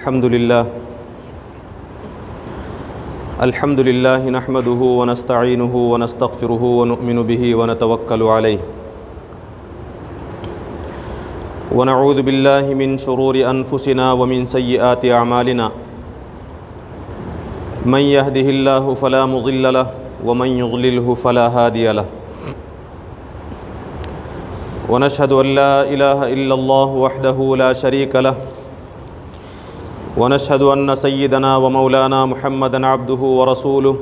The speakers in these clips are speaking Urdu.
الحمد لله نحمده ونستعينه ونستغفره ونؤمن به ونتوكل عليه ونعوذ بالله من شرور أنفسنا ومن سيئات أعمالنا من يهده الله فلا مضل له ومن يضلله فلا هادي له ونشهد أن لا إله إلا الله وحده لا شريك له ونشهد أن سيدنا ومولانا محمدًا عبده ورسوله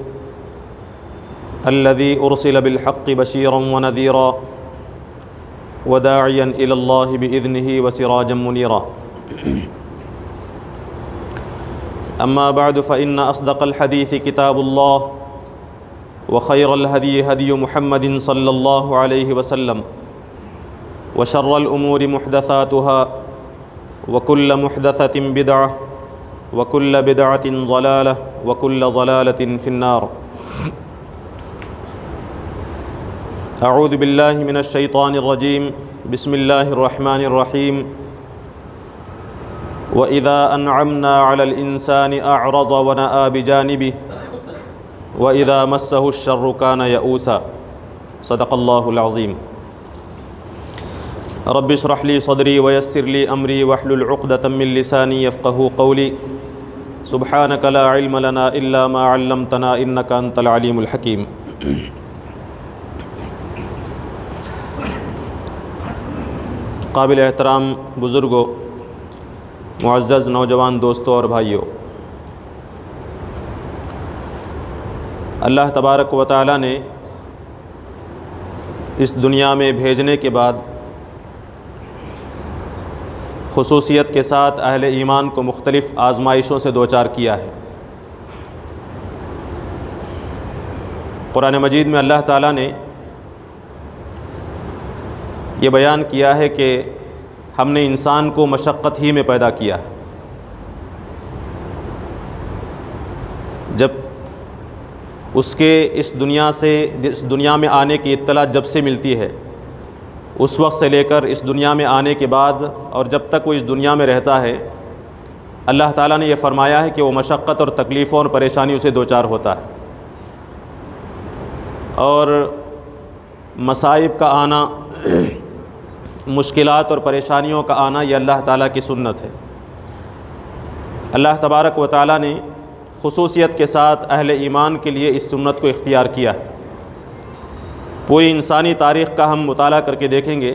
الذي أرسل بالحق بشيرا ونذيرا وداعيا إلى الله بإذنه وسراجا منيرا أما بعد فإن أصدق الحديث كتاب الله وخير الهدي هدي محمد صلى الله عليه وسلم وشر الأمور محدثاتها وكل محدثة بدعة وكل بدعة ضلالة وكل ضلالة في النار أعوذ بالله من الشيطان الرجيم بسم الله الرحمن الرحيم وإذا أنعمنا على الإنسان أعرض ونأى بجانبه وإذا مسه الشر كان يئوسا صدق الله العظيم رب اشرح لي صدري ويسر لي أمري واحلل عقدة من لساني يفقهوا قولي سبحانك لا علم لنا إلا ما علمتنا إنك أنت العليم الحكيم قابل احترام بزرگوں، معزز نوجوان دوستوں اور بھائیوں، اللہ تبارک و تعالی نے اس دنیا میں بھیجنے کے بعد خصوصیت کے ساتھ اہل ایمان کو مختلف آزمائشوں سے دوچار کیا ہے۔ قرآن مجید میں اللہ تعالیٰ نے یہ بیان کیا ہے کہ ہم نے انسان کو مشقت ہی میں پیدا کیا ہے۔ جب اس کے اس دنیا میں آنے کی اطلاع جب سے ملتی ہے، اس وقت سے لے کر اس دنیا میں آنے کے بعد اور جب تک وہ اس دنیا میں رہتا ہے، اللہ تعالیٰ نے یہ فرمایا ہے کہ وہ مشقت اور تکلیفوں اور پریشانیوں سے دوچار ہوتا ہے، اور مصائب کا آنا، مشکلات اور پریشانیوں کا آنا یہ اللہ تعالیٰ کی سنت ہے۔ اللہ تبارک و تعالیٰ نے خصوصیت کے ساتھ اہل ایمان کے لیے اس سنت کو اختیار کیا ہے۔ پوری انسانی تاریخ کا ہم مطالعہ کر کے دیکھیں گے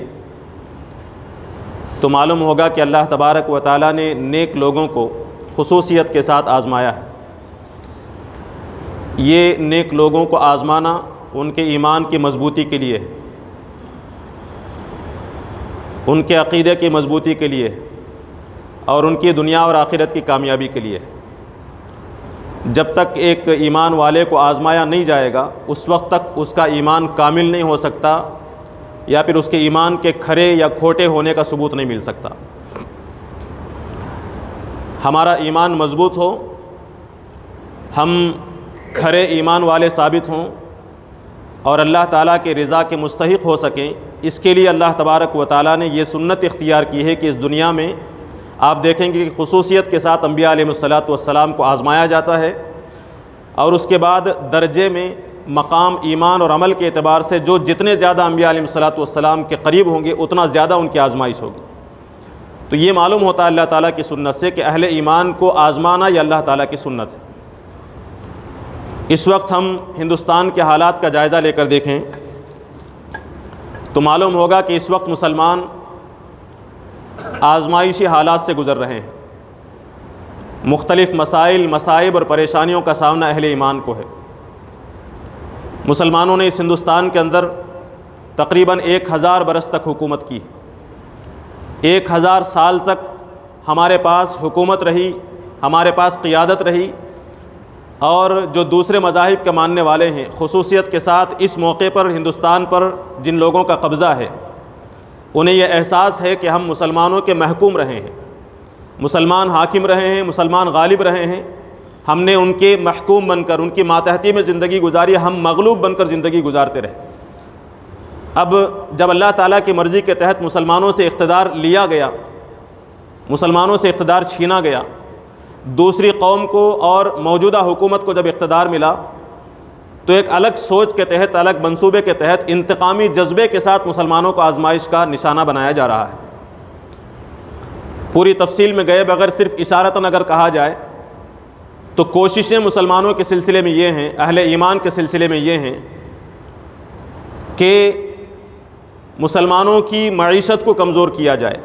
تو معلوم ہوگا کہ اللہ تبارک و تعالیٰ نے نیک لوگوں کو خصوصیت کے ساتھ آزمایا ہے۔ یہ نیک لوگوں کو آزمانا ان کے ایمان کی مضبوطی کے لیے ہے، ان کے عقیدے کی مضبوطی کے لیے اور ان کی دنیا اور آخرت کی کامیابی کے لیے۔ جب تک ایک ایمان والے کو آزمایا نہیں جائے گا، اس وقت تک اس کا ایمان کامل نہیں ہو سکتا، یا پھر اس کے ایمان کے کھرے یا کھوٹے ہونے کا ثبوت نہیں مل سکتا۔ ہمارا ایمان مضبوط ہو، ہم کھرے ایمان والے ثابت ہوں اور اللہ تعالیٰ کے رضا کے مستحق ہو سکیں، اس کے لیے اللہ تبارک و تعالیٰ نے یہ سنت اختیار کی ہے کہ اس دنیا میں آپ دیکھیں گے کہ خصوصیت کے ساتھ انبیاء علیہ الصلاۃ کو آزمایا جاتا ہے، اور اس کے بعد درجے میں مقام ایمان اور عمل کے اعتبار سے جو جتنے زیادہ انبیاء علیہ الصلاۃ کے قریب ہوں گے اتنا زیادہ ان کی آزمائش ہوگی۔ تو یہ معلوم ہوتا ہے اللہ تعالیٰ کی سنت سے کہ اہل ایمان کو آزمانا یہ اللہ تعالیٰ کی سنت ہے۔ اس وقت ہم ہندوستان کے حالات کا جائزہ لے کر دیکھیں تو معلوم ہوگا کہ اس وقت مسلمان آزمائشی حالات سے گزر رہے ہیں۔ مختلف مسائل، مصائب اور پریشانیوں کا سامنا اہل ایمان کو ہے۔ مسلمانوں نے اس ہندوستان کے اندر تقریباً 1000 برس تک حکومت کی، 1000 سال تک ہمارے پاس حکومت رہی، ہمارے پاس قیادت رہی، اور جو دوسرے مذاہب کے ماننے والے ہیں خصوصیت کے ساتھ اس موقع پر ہندوستان پر جن لوگوں کا قبضہ ہے، انہیں یہ احساس ہے کہ ہم مسلمانوں کے محکوم رہے ہیں، مسلمان حاکم رہے ہیں، مسلمان غالب رہے ہیں، ہم نے ان کے محکوم بن کر، ان کی ماتحتی میں زندگی گزاری، ہم مغلوب بن کر زندگی گزارتے رہے۔ اب جب اللہ تعالیٰ کی مرضی کے تحت مسلمانوں سے اقتدار لیا گیا، مسلمانوں سے اقتدار چھینا گیا، دوسری قوم کو اور موجودہ حکومت کو جب اقتدار ملا تو ایک الگ سوچ کے تحت، الگ منصوبے کے تحت انتقامی جذبے کے ساتھ مسلمانوں کو آزمائش کا نشانہ بنایا جا رہا ہے۔ پوری تفصیل میں گئے بغیر صرف اشارتاً اگر کہا جائے تو کوششیں مسلمانوں کے سلسلے میں یہ ہیں، اہل ایمان کے سلسلے میں یہ ہیں کہ مسلمانوں کی معیشت کو کمزور کیا جائے،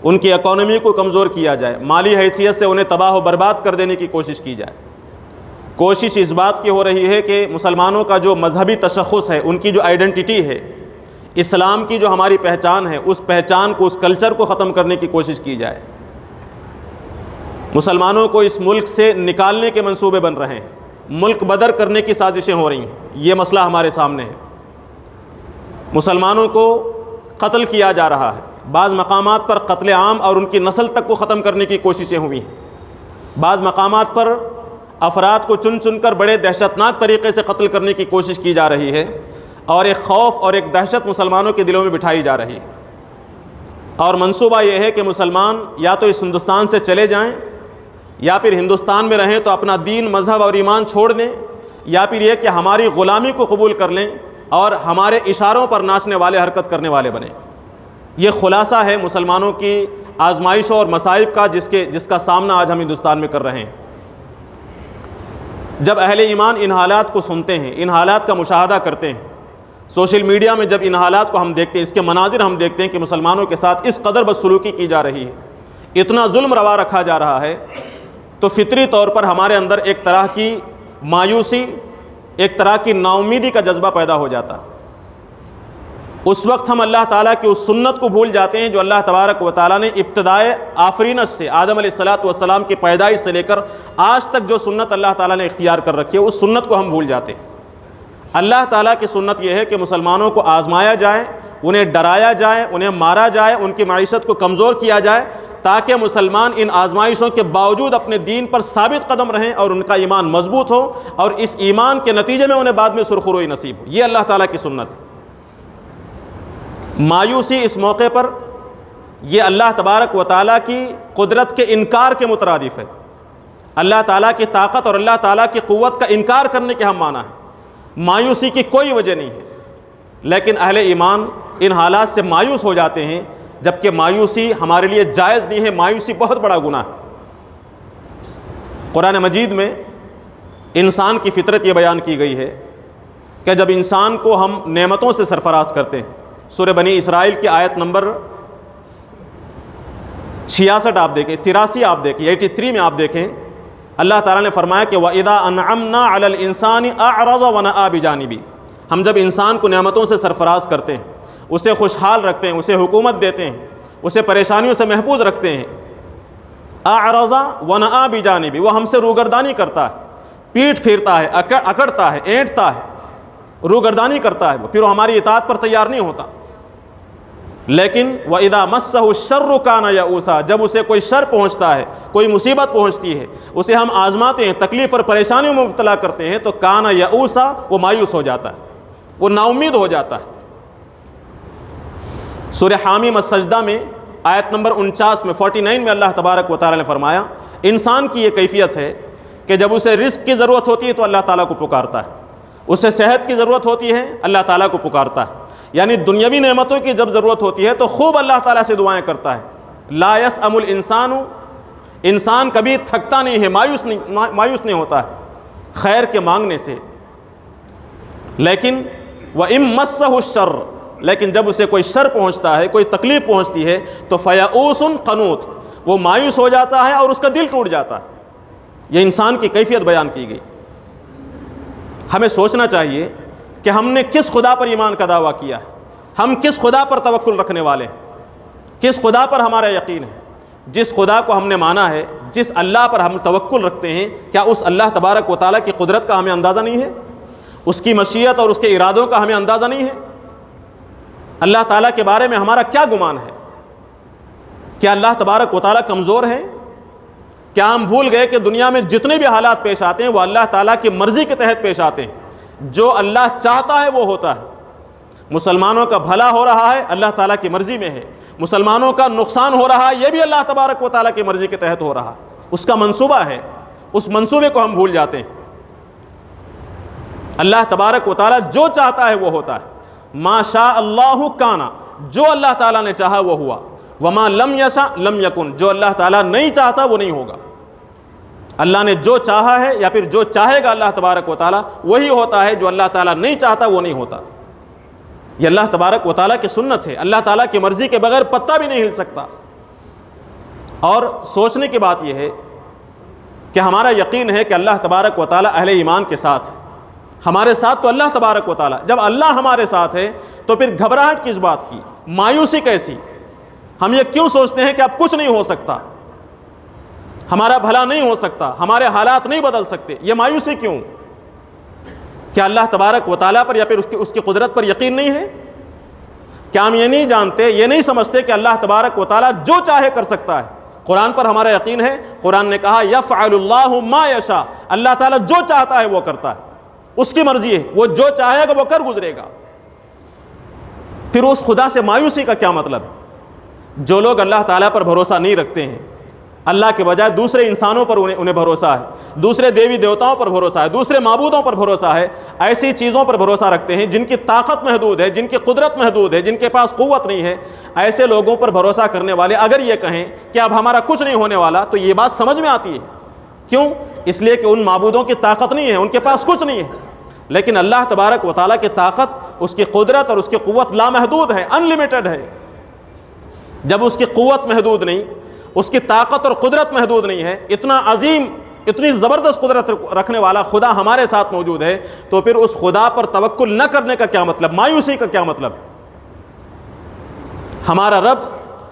ان کی اکانومی کو کمزور کیا جائے، مالی حیثیت سے انہیں تباہ و برباد کر دینے کی کوشش کی جائے۔ کوشش اس بات کی ہو رہی ہے کہ مسلمانوں کا جو مذہبی تشخص ہے، ان کی جو آئیڈنٹی ہے، اسلام کی جو ہماری پہچان ہے، اس پہچان کو، اس کلچر کو ختم کرنے کی کوشش کی جائے۔ مسلمانوں کو اس ملک سے نکالنے کے منصوبے بن رہے ہیں، ملک بدر کرنے کی سازشیں ہو رہی ہیں، یہ مسئلہ ہمارے سامنے ہے۔ مسلمانوں کو قتل کیا جا رہا ہے، بعض مقامات پر قتل عام اور ان کی نسل تک کو ختم کرنے کی کوششیں ہوئی ہیں، بعض مقامات پر افراد کو چن چن کر بڑے دہشتناک طریقے سے قتل کرنے کی کوشش کی جا رہی ہے، اور ایک خوف اور ایک دہشت مسلمانوں کے دلوں میں بٹھائی جا رہی ہے۔ اور منصوبہ یہ ہے کہ مسلمان یا تو اس ہندوستان سے چلے جائیں، یا پھر ہندوستان میں رہیں تو اپنا دین، مذہب اور ایمان چھوڑ دیں، یا پھر یہ کہ ہماری غلامی کو قبول کر لیں اور ہمارے اشاروں پر ناچنے والے، حرکت کرنے والے بنیں۔ یہ خلاصہ ہے مسلمانوں کی آزمائشوں اور مصائب کا جس کا سامنا آج ہم ہندوستان میں کر رہے ہیں۔ جب اہل ایمان ان حالات کو سنتے ہیں، ان حالات کا مشاہدہ کرتے ہیں، سوشل میڈیا میں جب ان حالات کو ہم دیکھتے ہیں، اس کے مناظر ہم دیکھتے ہیں کہ مسلمانوں کے ساتھ اس قدر بدسلوکی کی جا رہی ہے، اتنا ظلم روا رکھا جا رہا ہے، تو فطری طور پر ہمارے اندر ایک طرح کی مایوسی، ایک طرح کی نا امیدی کا جذبہ پیدا ہو جاتا ہے۔ اس وقت ہم اللہ تعالیٰ کی اس سنت کو بھول جاتے ہیں جو اللہ تبارک و تعالیٰ نے ابتدائے آفرینت سے، آدم علیہ السلام کی پیدائش سے لے کر آج تک جو سنت اللہ تعالیٰ نے اختیار کر رکھی ہے، اس سنت کو ہم بھول جاتے ہیں۔ اللہ تعالیٰ کی سنت یہ ہے کہ مسلمانوں کو آزمایا جائے، انہیں ڈرایا جائے، انہیں مارا جائے، ان کی معیشت کو کمزور کیا جائے، تاکہ مسلمان ان آزمائشوں کے باوجود اپنے دین پر ثابت قدم رہیں اور ان کا ایمان مضبوط ہو، اور اس ایمان کے نتیجے میں انہیں بعد میں سرخروئی نصیب ہو۔ یہ اللہ تعالیٰ کی سنت ہے۔ مایوسی اس موقع پر یہ اللہ تبارک و تعالیٰ کی قدرت کے انکار کے مترادف ہے، اللہ تعالیٰ کی طاقت اور اللہ تعالیٰ کی قوت کا انکار کرنے کے ہم معنی ہے۔ مایوسی کی کوئی وجہ نہیں ہے، لیکن اہل ایمان ان حالات سے مایوس ہو جاتے ہیں، جبکہ مایوسی ہمارے لیے جائز نہیں ہے، مایوسی بہت بڑا گناہ ہے۔ قرآن مجید میں انسان کی فطرت یہ بیان کی گئی ہے کہ جب انسان کو ہم نعمتوں سے سرفراز کرتے ہیں، سورہ بنی اسرائیل کی آیت نمبر 66 آپ دیکھیں، 83 آپ دیکھیں، 83 میں آپ دیکھیں، اللہ تعالیٰ نے فرمایا کہ وَإِذَا أَنْعَمْنَا عَلَى الْإِنسَانِ أَعْرَضَ وَنَأَىٰ بِجَانِبِهِ، ہم جب انسان کو نعمتوں سے سرفراز کرتے ہیں، اسے خوشحال رکھتے ہیں، اسے حکومت دیتے ہیں، اسے پریشانیوں سے محفوظ رکھتے ہیں، أَعْرَضَ وَنَأَىٰ بِجَانِبِهِ، وہ ہم سے روگردانی کرتا ہے، پیٹھ پھیرتا ہے، اکڑتا ہے، اینٹتا ہے، روگردانی کرتا ہے، پھر وہ ہماری اطاعت پر تیار نہیں ہوتا۔ لیکن وَإِذَا مَسَّهُ الشَّرُّ كَانَ يَئُوسًا، جب اسے کوئی شر پہنچتا ہے، کوئی مصیبت پہنچتی ہے، اسے ہم آزماتے ہیں، تکلیف اور پریشانیوں میں مبتلا کرتے ہیں، تو کانا یئوسا، وہ مایوس ہو جاتا ہے، وہ نا امید ہو جاتا ہے۔ سورہ حامیم السجدہ میں آیت نمبر 49 میں 49 میں اللہ تبارک و تعالیٰ نے فرمایا انسان کی یہ کیفیت ہے کہ جب اسے رزق کی ضرورت ہوتی ہے تو اللہ تعالیٰ کو پکارتا ہے، اسے صحت کی ضرورت ہوتی ہے اللہ تعالیٰ کو پکارتا ہے، یعنی دنیاوی نعمتوں کی جب ضرورت ہوتی ہے تو خوب اللہ تعالیٰ سے دعائیں کرتا ہے۔ لا یسأم الانسان، انسان کبھی تھکتا نہیں ہے، مایوس نہیں ہوتا ہے خیر کے مانگنے سے، لیکن وَإِن مَسَّهُ الشَّرُّ، لیکن جب اسے کوئی شر پہنچتا ہے، کوئی تکلیف پہنچتی ہے تو فَيَئُوسٌ قَنُوطٌ، وہ مایوس ہو جاتا ہے اور اس کا دل ٹوٹ جاتا ہے۔ یہ انسان کی کیفیت بیان کی گئی۔ ہمیں سوچنا چاہیے کہ ہم نے کس خدا پر ایمان کا دعویٰ کیا ہے، ہم کس خدا پر توکل رکھنے والے ہیں، کس خدا پر ہمارا یقین ہے۔ جس خدا کو ہم نے مانا ہے، جس اللہ پر ہم توکل رکھتے ہیں، کیا اس اللہ تبارک و تعالیٰ کی قدرت کا ہمیں اندازہ نہیں ہے؟ اس کی مشیت اور اس کے ارادوں کا ہمیں اندازہ نہیں ہے؟ اللہ تعالیٰ کے بارے میں ہمارا کیا گمان ہے؟ کیا اللہ تبارک و تعالیٰ کمزور ہے؟ کیا ہم بھول گئے کہ دنیا میں جتنے بھی حالات پیش آتے ہیں وہ اللہ تعالیٰ کی مرضی کے تحت پیش آتے ہیں؟ جو اللہ چاہتا ہے وہ ہوتا ہے۔ مسلمانوں کا بھلا ہو رہا ہے اللہ تعالیٰ کی مرضی میں ہے، مسلمانوں کا نقصان ہو رہا ہے یہ بھی اللہ تبارک و تعالیٰ کی مرضی کے تحت ہو رہا ہے، اس کا منصوبہ ہے، اس منصوبے کو ہم بھول جاتے ہیں۔ اللہ تبارک و تعالیٰ جو چاہتا ہے وہ ہوتا ہے، ما شاء اللہ کان، جو اللہ تعالیٰ نے چاہا وہ ہوا، وما لم یشاء لم یکن، جو اللہ تعالیٰ نہیں چاہتا وہ نہیں ہوگا۔ اللہ نے جو چاہا ہے یا پھر جو چاہے گا اللہ تبارک و تعالیٰ وہی ہوتا ہے، جو اللہ تعالیٰ نہیں چاہتا وہ نہیں ہوتا۔ یہ اللہ تبارک و تعالیٰ کی سنت ہے، اللہ تعالیٰ کی مرضی کے بغیر پتہ بھی نہیں ہل سکتا۔ اور سوچنے کی بات یہ ہے کہ ہمارا یقین ہے کہ اللہ تبارک و تعالیٰ اہل ایمان کے ساتھ ہے، ہمارے ساتھ تو اللہ تبارک و تعالیٰ، جب اللہ ہمارے ساتھ ہے تو پھر گھبراہٹ کس بات کی، مایوسی کیسی؟ ہم یہ کیوں سوچتے ہیں کہ اب کچھ نہیں ہو سکتا، ہمارا بھلا نہیں ہو سکتا، ہمارے حالات نہیں بدل سکتے؟ یہ مایوسی کیوں؟ کیا اللہ تبارک و تعالیٰ پر یا پھر اس کی قدرت پر یقین نہیں ہے؟ کیا ہم یہ نہیں جانتے، یہ نہیں سمجھتے کہ اللہ تبارک و تعالیٰ جو چاہے کر سکتا ہے؟ قرآن پر ہمارا یقین ہے، قرآن نے کہا یفعل اللہ ما یشاء، اللہ تعالیٰ جو چاہتا ہے وہ کرتا ہے، اس کی مرضی ہے، وہ جو چاہے گا وہ کر گزرے گا۔ پھر اس خدا سے مایوسی کا کیا مطلب ہے؟ جو لوگ اللہ تعالیٰ پر بھروسہ نہیں رکھتے ہیں، اللہ کے بجائے دوسرے انسانوں پر انہیں بھروسہ ہے، دوسرے دیوی دیوتاؤں پر بھروسہ ہے، دوسرے معبودوں پر بھروسہ ہے، ایسی چیزوں پر بھروسہ رکھتے ہیں جن کی طاقت محدود ہے، جن کی قدرت محدود ہے، جن کے پاس قوت نہیں ہے، ایسے لوگوں پر بھروسہ کرنے والے اگر یہ کہیں کہ اب ہمارا کچھ نہیں ہونے والا تو یہ بات سمجھ میں آتی ہے۔ کیوں؟ اس لیے کہ ان معبودوں کی طاقت نہیں ہے، ان کے پاس کچھ نہیں ہے۔ لیکن اللہ تبارک و تعالیٰ کی طاقت، اس کی قدرت اور اس کی قوت لامحدود ہے، انلمیٹڈ ہے۔ جب اس کی قوت محدود نہیں، اس کی طاقت اور قدرت محدود نہیں ہے، اتنا عظیم، اتنی زبردست قدرت رکھنے والا خدا ہمارے ساتھ موجود ہے، تو پھر اس خدا پر توکل نہ کرنے کا کیا مطلب، مایوسی کا کیا مطلب؟ ہمارا رب،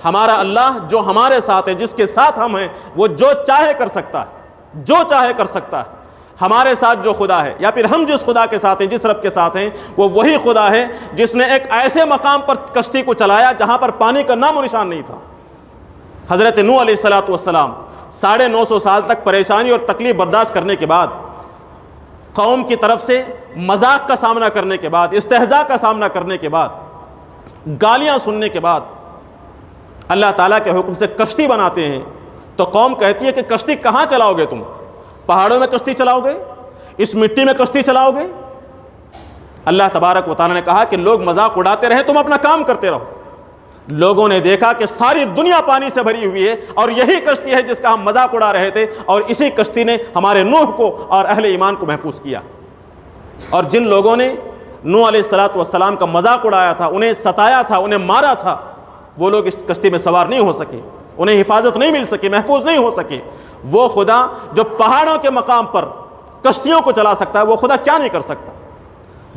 ہمارا اللہ جو ہمارے ساتھ ہے، جس کے ساتھ ہم ہیں، وہ جو چاہے کر سکتا ہے، جو چاہے کر سکتا ہے۔ ہمارے ساتھ جو خدا ہے یا پھر ہم جس خدا کے ساتھ ہیں، جس رب کے ساتھ ہیں، وہ وہی خدا ہے جس نے ایک ایسے مقام پر کشتی کو چلایا جہاں پر پانی کا نام و نشان نہیں تھا۔ حضرت نوح علیہ السلام 950 سال تک پریشانی اور تکلیف برداشت کرنے کے بعد، قوم کی طرف سے مذاق کا سامنا کرنے کے بعد، استہزاء کا سامنا کرنے کے بعد، گالیاں سننے کے بعد اللہ تعالیٰ کے حکم سے کشتی بناتے ہیں، تو قوم کہتی ہے کہ کشتی کہاں چلاؤ گے تم؟ پہاڑوں میں کشتی چلاؤ گے؟ اس مٹی میں کشتی چلاؤ گے؟ اللہ تبارک و تعالیٰ نے کہا کہ لوگ مذاق اڑاتے رہے، تم اپنا کام کرتے رہو۔ لوگوں نے دیکھا کہ ساری دنیا پانی سے بھری ہوئی ہے اور یہی کشتی ہے جس کا ہم مذاق اڑا رہے تھے، اور اسی کشتی نے ہمارے نوح کو اور اہل ایمان کو محفوظ کیا۔ اور جن لوگوں نے نوح علیہ السلام کا مذاق اڑایا تھا، انہیں ستایا تھا، انہیں مارا تھا، وہ لوگ اس کشتی میں سوار نہیں ہو سکے، انہیں حفاظت نہیں مل سکی، محفوظ نہیں ہو سکے۔ وہ خدا جو پہاڑوں کے مقام پر کشتیوں کو چلا سکتا ہے، وہ خدا کیا نہیں کر سکتا؟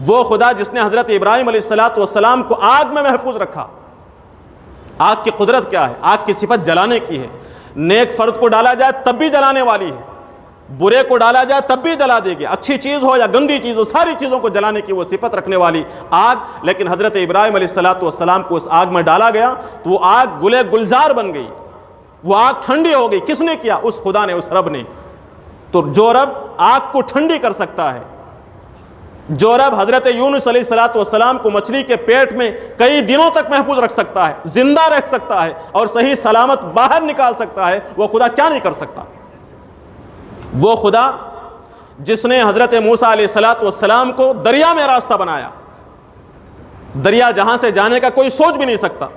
وہ خدا جس نے حضرت ابراہیم علیہ السلام کو آگ میں محفوظ رکھا۔ آگ کی قدرت کیا ہے؟ آگ کی صفت جلانے کی ہے۔ نیک فرد کو ڈالا جائے تب بھی جلانے والی ہے، برے کو ڈالا جائے تب بھی جلا دے گی، اچھی چیز ہو یا گندی چیز ہو، ساری چیزوں کو جلانے کی وہ صفت رکھنے والی آگ۔ لیکن حضرت ابراہیم علیہ السلام کو اس آگ میں ڈالا گیا تو وہ آگ گلے گلزار بن گئی، وہ آگ ٹھنڈی ہو گئی۔ کس نے کیا؟ اس خدا نے، اس رب نے۔ تو جو رب آگ کو ٹھنڈی کر سکتا ہے، جو رب حضرت یونس علیہ السلام کو مچھلی کے پیٹ میں کئی دنوں تک محفوظ رکھ سکتا ہے، زندہ رکھ سکتا ہے اور صحیح سلامت باہر نکال سکتا ہے، وہ خدا کیا نہیں کر سکتا؟ وہ خدا جس نے حضرت موسیٰ علیہ السلام کو دریا میں راستہ بنایا، دریا جہاں سے جانے کا کوئی سوچ بھی نہیں سکتا۔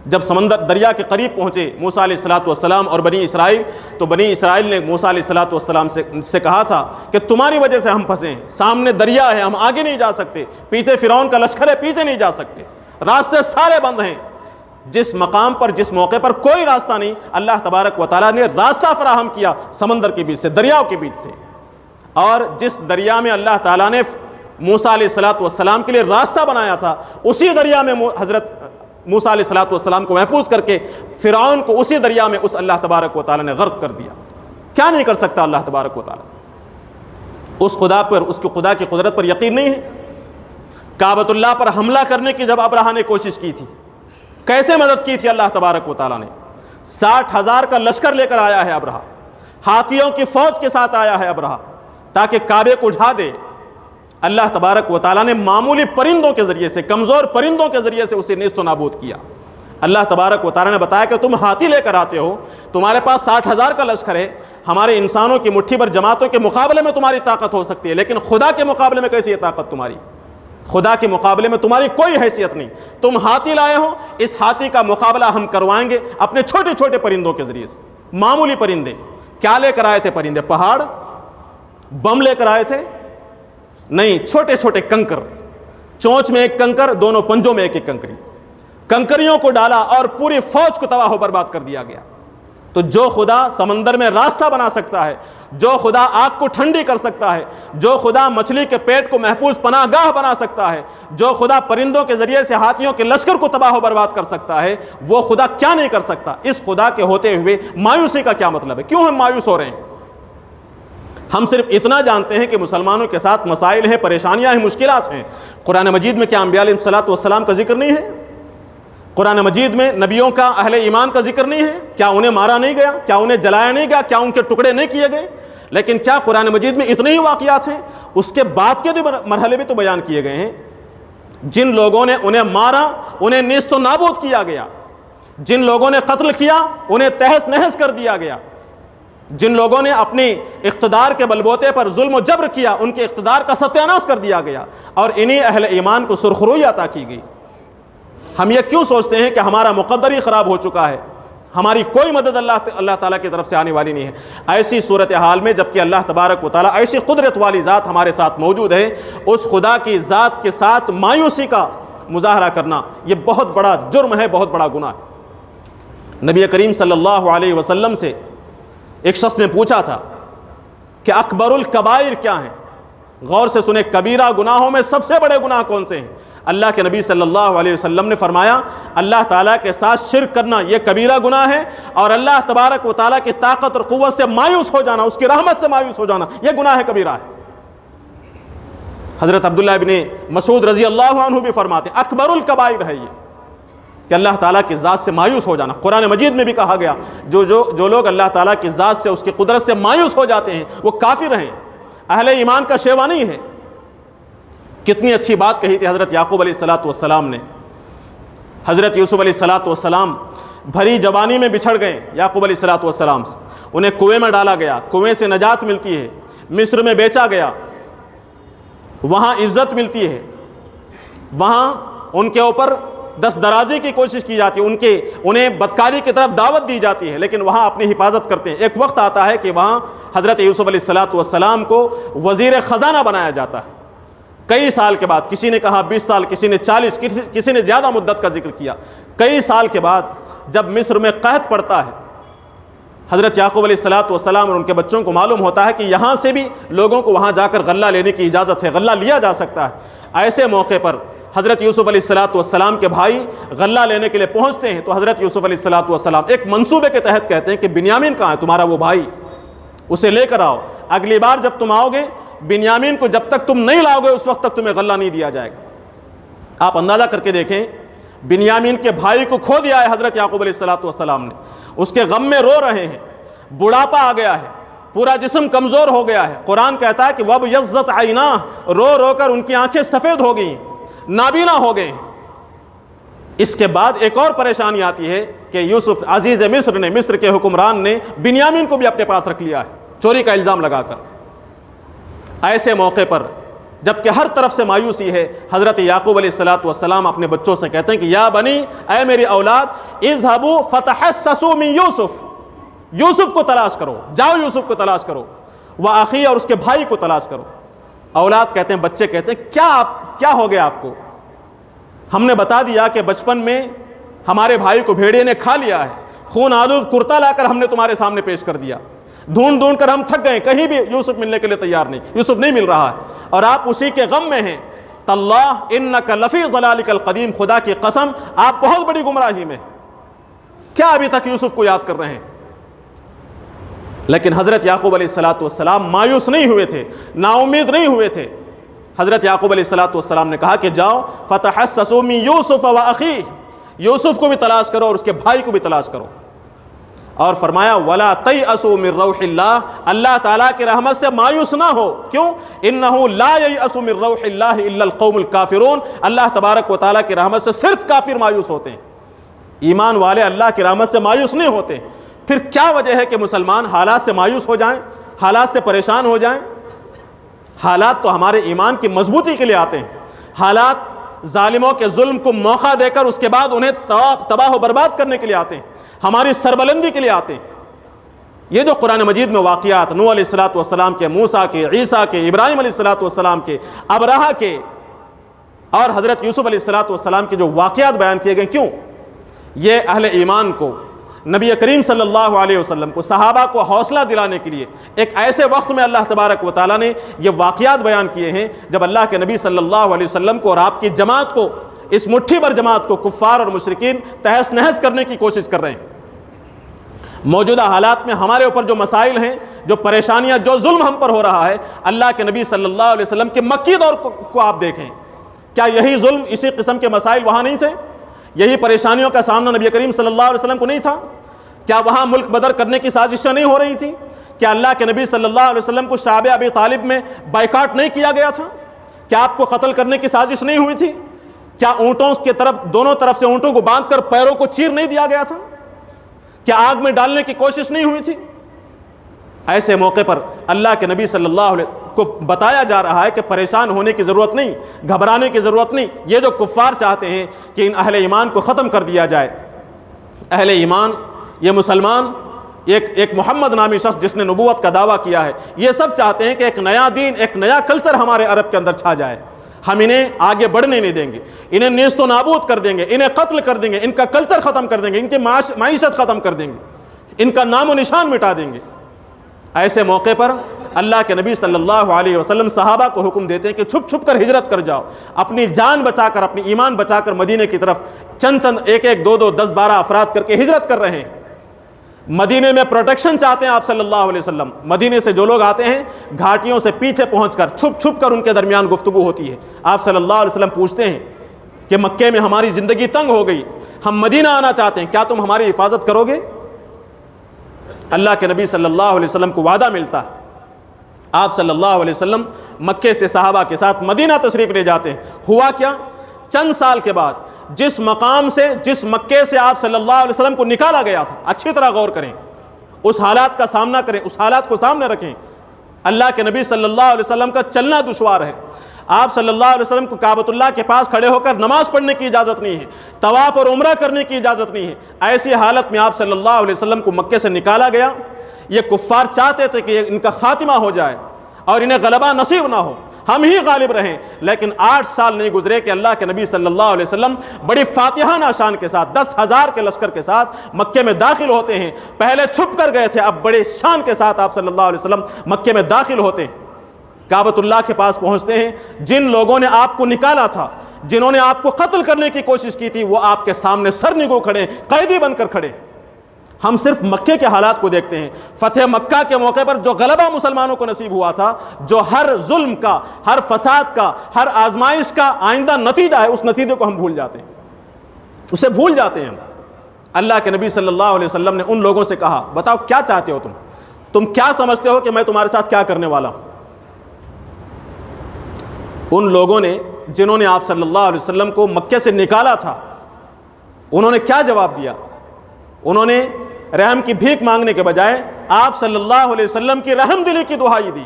جب سمندر دریا کے قریب پہنچے موسیٰ علیہ السلام اور بنی اسرائیل، تو بنی اسرائیل نے موسیٰ علیہ السلام سے کہا تھا کہ تمہاری وجہ سے ہم پھنسے ہیں، سامنے دریا ہے، ہم آگے نہیں جا سکتے، پیچھے فرعون کا لشکر ہے، پیچھے نہیں جا سکتے، راستے سارے بند ہیں۔ جس مقام پر، جس موقع پر کوئی راستہ نہیں، اللہ تبارک و تعالیٰ نے راستہ فراہم کیا سمندر کے بیچ سے، دریاؤں کے بیچ سے۔ اور جس دریا میں اللہ تعالیٰ نے موسیٰ علیہ السلام کے لیے راستہ بنایا تھا، اسی دریا میں حضرت موسیٰ علیہ السلام کو محفوظ کر کے فرعون کو اسی دریا میں اس اللہ تبارک و تعالیٰ نے غرق کر دیا۔ کیا نہیں کر سکتا اللہ تبارک و تعالیٰ؟ اس خدا پر، اس کی خدا کی قدرت پر یقین نہیں ہے؟ کعبۃ اللہ پر حملہ کرنے کی جب ابرہا نے کوشش کی تھی، کیسے مدد کی تھی اللہ تبارک و تعالیٰ نے؟ 60,000 کا لشکر لے کر آیا ہے ابرہا، ہاتھیوں کی فوج کے ساتھ آیا ہے ابرہا تاکہ کعبے کو اٹھا دے۔ اللہ تبارک و تعالیٰ نے معمولی پرندوں کے ذریعے سے، کمزور پرندوں کے ذریعے سے اسے نیست و نابود کیا۔ اللہ تبارک و تعالیٰ نے بتایا کہ تم ہاتھی لے کر آتے ہو, تمہارے پاس 60,000 کا لشکر ہے, ہمارے انسانوں کی مٹھی بھر جماعتوں کے مقابلے میں تمہاری طاقت ہو سکتی ہے, لیکن خدا کے مقابلے میں کیسی ہے طاقت تمہاری؟ خدا کے مقابلے میں تمہاری کوئی حیثیت نہیں. تم ہاتھی لائے ہو, اس ہاتھی کا مقابلہ ہم کروائیں گے اپنے چھوٹے چھوٹے پرندوں کے ذریعے سے. معمولی پرندے کیا لے کر آئے تھے؟ پرندے پہاڑ بم لے کر آئے تھے؟ نہیں, چھوٹے چھوٹے کنکر, چونچ میں ایک کنکر, دونوں پنجوں میں ایک ایک کنکری, کنکریوں کو ڈالا اور پوری فوج کو تباہ و برباد کر دیا گیا. تو جو خدا سمندر میں راستہ بنا سکتا ہے, جو خدا آگ کو ٹھنڈی کر سکتا ہے, جو خدا مچھلی کے پیٹ کو محفوظ پناہ گاہ بنا سکتا ہے, جو خدا پرندوں کے ذریعے سے ہاتھیوں کے لشکر کو تباہ و برباد کر سکتا ہے, وہ خدا کیا نہیں کر سکتا؟ اس خدا کے ہوتے ہوئے مایوسی کا کیا مطلب ہے؟ کیوں ہم مایوس ہو رہے ہیں؟ ہم صرف اتنا جانتے ہیں کہ مسلمانوں کے ساتھ مسائل ہیں, پریشانیاں ہیں, مشکلات ہیں. قرآن مجید میں کیا انبیاء علیہ الصلوۃ والسلام کا ذکر نہیں ہے؟ قرآن مجید میں نبیوں کا, اہل ایمان کا ذکر نہیں ہے؟ کیا انہیں مارا نہیں گیا؟ کیا انہیں جلایا نہیں گیا؟ کیا ان کے ٹکڑے نہیں کیے گئے؟ لیکن کیا قرآن مجید میں اتنے ہی واقعات ہیں؟ اس کے بعد کے مرحلے بھی تو بیان کیے گئے ہیں. جن لوگوں نے انہیں مارا انہیں نیست و نابود کیا گیا, جن لوگوں نے قتل کیا انہیں تہس نہس کر دیا گیا, جن لوگوں نے اپنی اقتدار کے بلبوتے پر ظلم و جبر کیا ان کے اقتدار کا ستیہ ناش کر دیا گیا, اور انہی اہل ایمان کو سرخروئی عطا کی گئی. ہم یہ کیوں سوچتے ہیں کہ ہمارا مقدر ہی خراب ہو چکا ہے, ہماری کوئی مدد اللہ تعالیٰ کی طرف سے آنے والی نہیں ہے؟ ایسی صورتحال میں جبکہ اللہ تبارک و تعالیٰ ایسی قدرت والی ذات ہمارے ساتھ موجود ہے, اس خدا کی ذات کے ساتھ مایوسی کا مظاہرہ کرنا یہ بہت بڑا جرم ہے, بہت بڑا گناہ ہے. نبی کریم صلی اللہ علیہ وسلم سے ایک شخص نے پوچھا تھا کہ اکبر الکبائر کیا ہیں؟ غور سے سنیں, کبیرہ گناہوں میں سب سے بڑے گناہ کون سے ہیں؟ اللہ کے نبی صلی اللہ علیہ وسلم نے فرمایا اللہ تعالیٰ کے ساتھ شرک کرنا یہ کبیرہ گناہ ہے, اور اللہ تبارک و تعالیٰ کی طاقت اور قوت سے مایوس ہو جانا, اس کی رحمت سے مایوس ہو جانا, یہ گناہ کبیرہ ہے. حضرت عبداللہ ابن مسعود رضی اللہ عنہ بھی فرماتے ہیں اکبر الکبائر ہے یہ, کہ اللہ تعالیٰ کی ذات سے مایوس ہو جانا. قرآن مجید میں بھی کہا گیا جو لوگ اللہ تعالیٰ کی ذات سے, اس کی قدرت سے مایوس ہو جاتے ہیں وہ کافر ہیں, اہل ایمان کا شیوا نہیں ہے. کتنی اچھی بات کہی تھی حضرت یعقوب علیہ الصلوۃ والسلام نے. حضرت یوسف علیہ الصلوۃ والسلام بھری جوانی میں بچھڑ گئے یعقوب علیہ الصلوۃ والسلام سے, انہیں کنویں میں ڈالا گیا, کنویں سے نجات ملتی ہے, مصر میں بیچا گیا, وہاں عزت ملتی ہے, وہاں ان کے اوپر دست درازی کی کوشش کی جاتی ہے, انہیں بدکاری کی طرف دعوت دی جاتی ہے, لیکن وہاں اپنی حفاظت کرتے ہیں. ایک وقت آتا ہے کہ وہاں حضرت یوسف علیہ الصلوۃ والسلام کو وزیر خزانہ بنایا جاتا ہے. کئی سال کے بعد, کسی نے کہا 20 سال, کسی نے 40, کسی نے زیادہ مدت کا ذکر کیا. کئی سال کے بعد جب مصر میں قحط پڑتا ہے, حضرت یعقوب علیہ الصلوۃ والسلام اور ان کے بچوں کو معلوم ہوتا ہے کہ یہاں سے بھی لوگوں کو وہاں جا کر غلہ لینے کی اجازت ہے, غلہ لیا جا سکتا ہے. ایسے موقع پر حضرت یوسف علیہ الصلوۃ والسلام کے بھائی غلہ لینے کے لیے پہنچتے ہیں, تو حضرت یوسف علیہ الصلوۃ والسلام ایک منصوبے کے تحت کہتے ہیں کہ بنیامین کہاں ہے تمہارا وہ بھائی, اسے لے کر آؤ, اگلی بار جب تم آؤ گے بنیامین کو جب تک تم نہیں لاؤ گے اس وقت تک تمہیں غلہ نہیں دیا جائے گا. آپ اندازہ کر کے دیکھیں, بنیامین کے بھائی کو کھو دیا ہے حضرت یعقوب علیہ الصلوۃ والسلام نے, اس کے غم میں رو رہے ہیں, بڑھاپا آ گیا ہے, پورا جسم کمزور ہو گیا ہے. قرآن کہتا ہے کہ وَابْيَضَّتْ عَيْنَاهُ, رو رو کر ان کی آنکھیں سفید ہو گئیں, نابینا ہو گئے. اس کے بعد ایک اور پریشانی آتی ہے کہ یوسف عزیز مصر نے, مصر کے حکمران نے بنیامین کو بھی اپنے پاس رکھ لیا ہے چوری کا الزام لگا کر. ایسے موقع پر جبکہ ہر طرف سے مایوسی ہے, حضرت یعقوب علیہ الصلوۃ والسلام اپنے بچوں سے کہتے ہیں کہ یا بنی, اے میری اولاد, اذهبوا فتحسسوا من یوسف, یوسف کو تلاش کرو, جاؤ یوسف کو تلاش کرو, واخی, اور اس کے بھائی کو تلاش کرو. اولاد کہتے ہیں, بچے کہتے ہیں کیا ہو گیا آپ کو؟ ہم نے بتا دیا کہ بچپن میں ہمارے بھائی کو بھیڑیے نے کھا لیا ہے, خون آلود کرتا لا کر ہم نے تمہارے سامنے پیش کر دیا, ڈھونڈ کر ہم تھک گئے, کہیں بھی یوسف ملنے کے لیے تیار نہیں, یوسف نہیں مل رہا ہے, اور آپ اسی کے غم میں ہیں. تاللہ انک لفی ضلالک القدیم, خدا کی قسم آپ بہت بڑی گمراہی میں, کیا ابھی تک یوسف کو یاد کر رہے ہیں؟ لیکن حضرت یعقوب علیہ الصلوۃ والسلام مایوس نہیں ہوئے تھے, نا امید نہیں ہوئے تھے. حضرت یعقوب علیہ الصلوۃ والسلام نے کہا کہ جاؤ فتحسسوا من یوسف واخیہ, یوسف کو بھی تلاش کرو اور اس کے بھائی کو بھی تلاش کرو. اور فرمایا ولا تیأسوا من روح اللہ, اللہ تعالیٰ کی رحمت سے مایوس نہ ہو. کیوں؟ انہ لا ییأس من روح اللہ الا القوم الکافرون, اللہ تبارک و تعالیٰ کی رحمت سے صرف کافر مایوس ہوتے ہیں. ایمان والے اللہ کی رحمت سے مایوس نہیں ہوتے. پھر کیا وجہ ہے کہ مسلمان حالات سے مایوس ہو جائیں, حالات سے پریشان ہو جائیں؟ حالات تو ہمارے ایمان کی مضبوطی کے لیے آتے ہیں. حالات ظالموں کے ظلم کو موقع دے کر اس کے بعد انہیں تباہ و برباد کرنے کے لیے آتے ہیں, ہماری سربلندی کے لیے آتے ہیں. یہ جو قرآن مجید میں واقعات نوح علیہ الصلوۃ والسلام کے, موسیٰ کے, عیسیٰ کے, ابراہیم علیہ الصلوۃ والسلام کے, ابرہہ کے اور حضرت یوسف علیہ الصلوۃ والسلام کے جو واقعات بیان کیے گئے, کیوں؟ یہ اہل ایمان کو, نبی کریم صلی اللہ علیہ وسلم کو, صحابہ کو حوصلہ دلانے کے لیے ایک ایسے وقت میں اللہ تبارک و تعالیٰ نے یہ واقعات بیان کیے ہیں جب اللہ کے نبی صلی اللہ علیہ وسلم کو اور آپ کی جماعت کو, اس مٹھی بھر جماعت کو کفار اور مشرکین تہس نہس کرنے کی کوشش کر رہے ہیں. موجودہ حالات میں ہمارے اوپر جو مسائل ہیں, جو پریشانیاں, جو ظلم ہم پر ہو رہا ہے, اللہ کے نبی صلی اللہ علیہ وسلم کے مکی دور کو آپ دیکھیں, کیا یہی ظلم, اسی قسم کے مسائل وہاں نہیں تھے؟ یہی پریشانیوں کا سامنا نبی کریم صلی اللہ علیہ وسلم کو نہیں تھا؟ کیا وہاں ملک بدر کرنے کی سازشیں نہیں ہو رہی تھیں؟ کیا اللہ کے نبی صلی اللہ علیہ وسلم کو شعب ابی طالب میں بائیکاٹ نہیں کیا گیا تھا؟ کیا آپ کو قتل کرنے کی سازش نہیں ہوئی تھی؟ کیا اونٹوں کے طرف, دونوں طرف سے اونٹوں کو باندھ کر پیروں کو چیر نہیں دیا گیا تھا؟ کیا آگ میں ڈالنے کی کوشش نہیں ہوئی تھی؟ ایسے موقع پر اللہ کے نبی صلی اللہ علیہ وسلم کو بتایا جا رہا ہے کہ پریشان ہونے کی ضرورت نہیں, گھبرانے کی ضرورت نہیں. یہ جو کفار چاہتے ہیں کہ ان اہل ایمان کو ختم کر دیا جائے, اہل ایمان, یہ مسلمان, ایک محمد نامی شخص جس نے نبوت کا دعویٰ کیا ہے, یہ سب چاہتے ہیں کہ ایک نیا دین, ایک نیا کلچر ہمارے عرب کے اندر چھا جائے. ہم انہیں آگے بڑھنے نہیں دیں گے, انہیں نیست و نابود کر دیں گے, انہیں قتل کر دیں گے, ان کا کلچر ختم کر دیں گے, ان کی معیشت ختم کر دیں گے, ان کا نام و نشان مٹا دیں گے. ایسے موقع پر اللہ کے نبی صلی اللہ علیہ وسلم صحابہ کو حکم دیتے ہیں کہ چھپ چھپ کر ہجرت کر جاؤ, اپنی جان بچا کر, اپنی ایمان بچا کر مدینے کی طرف چند ایک ایک, دو دو, 10 12 افراد کر کے ہجرت کر رہے ہیں. مدینے میں پروٹیکشن چاہتے ہیں آپ صلی اللہ علیہ وسلم. مدینے سے جو لوگ آتے ہیں گھاٹیوں سے پیچھے پہنچ کر چھپ چھپ کر ان کے درمیان گفتگو ہوتی ہے. آپ صلی اللہ علیہ وسلم پوچھتے ہیں کہ مکے میں ہماری زندگی تنگ ہو گئی, ہم مدینہ آنا چاہتے ہیں, کیا تم ہماری حفاظت کرو گے؟ اللہ کے نبی صلی اللہ علیہ وسلم کو وعدہ ملتا ہے. آپ صلی اللہ علیہ وسلم مکے سے صحابہ کے ساتھ مدینہ تشریف لے جاتے ہیں. ہوا کیا؟ چند سال کے بعد جس مقام سے, جس مکے سے آپ صلی اللہ علیہ وسلم کو نکالا گیا تھا, اچھی طرح غور کریں, اس حالات کا سامنا کریں, اس حالات کو سامنے رکھیں. اللہ کے نبی صلی اللہ علیہ وسلم کا چلنا دشوار ہے. آپ صلی اللہ علیہ وسلم کو کعبۃ اللہ کے پاس کھڑے ہو کر نماز پڑھنے کی اجازت نہیں ہے, طواف اور عمرہ کرنے کی اجازت نہیں ہے. ایسی حالت میں آپ صلی اللہ علیہ وسلم کو مکے سے نکالا گیا. یہ کفار چاہتے تھے کہ ان کا خاتمہ ہو جائے اور انہیں غلبہ نصیب نہ ہو, ہم ہی غالب رہیں. لیکن 8 سال نہیں گزرے کہ اللہ کے نبی صلی اللہ علیہ وسلم بڑی فاتحانہ شان کے ساتھ 10,000 کے لشکر کے ساتھ مکے میں داخل ہوتے ہیں. پہلے چھپ کر گئے تھے, اب بڑے شان کے ساتھ آپ صلی اللہ علیہ وسلم مکے میں داخل ہوتے ہیں. کعبۃ اللہ کے پاس پہنچتے ہیں. جن لوگوں نے آپ کو نکالا تھا, جنہوں نے آپ کو قتل کرنے کی کوشش کی تھی, وہ آپ کے سامنے سر نگو کھڑے, قیدی بن کر کھڑے. ہم صرف مکے کے حالات کو دیکھتے ہیں. فتح مکہ کے موقع پر جو غلبہ مسلمانوں کو نصیب ہوا تھا, جو ہر ظلم کا, ہر فساد کا, ہر آزمائش کا آئندہ نتیجہ ہے, اس نتیجے کو ہم بھول جاتے ہیں, اسے بھول جاتے ہیں. اللہ کے نبی صلی اللہ علیہ وسلم نے ان لوگوں سے کہا, بتاؤ کیا چاہتے ہو تم کیا سمجھتے ہو کہ میں تمہارے ساتھ کیا کرنے والا ہوں؟ ان لوگوں نے, جنہوں نے آپ صلی اللہ علیہ وسلم کو مکے سے نکالا تھا, انہوں نے کیا جواب دیا؟ انہوں نے رحم کی بھیک مانگنے کے بجائے آپ صلی اللہ علیہ وسلم کی رحم دلی کی دعائی دی